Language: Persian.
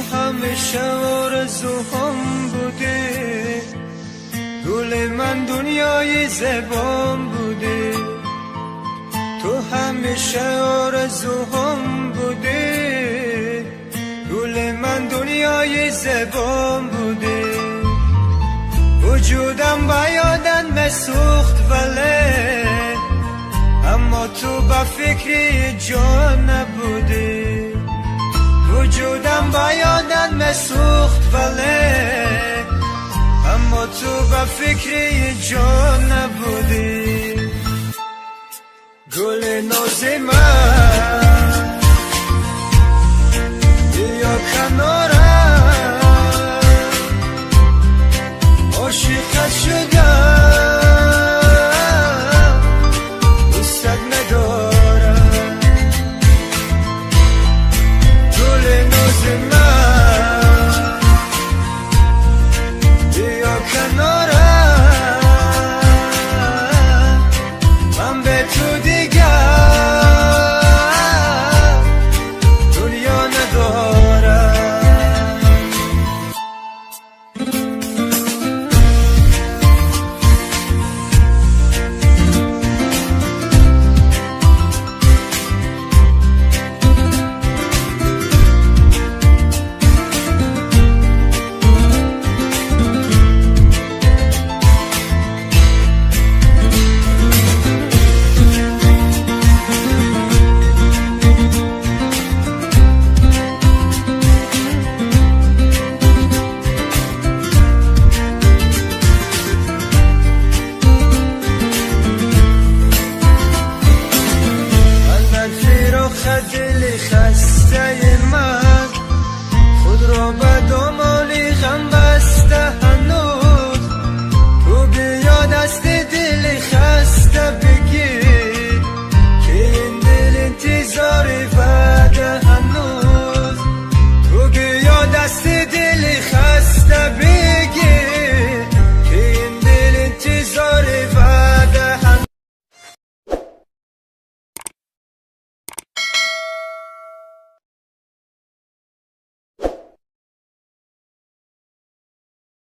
همیشه آرزوهام بودی، گل من دنیای زبان بودی، تو همیشه آرزوهام بودی، گل من دنیای زبان بودی. وجودم با یادن مسوخت ولی اما تو با فکری جان نبودی. وجودم با یادن مسوخت ولی اما تو با فکری جان نبودی. گل ناز من بیا کنارم، عاشقت شدم، دوستت ندارم. گل ناز من بیا کنارم، من به تو دیگر دنیا ندارم. دل خسته من خود را به دنبال غم بسته هنوز، تو بیا دست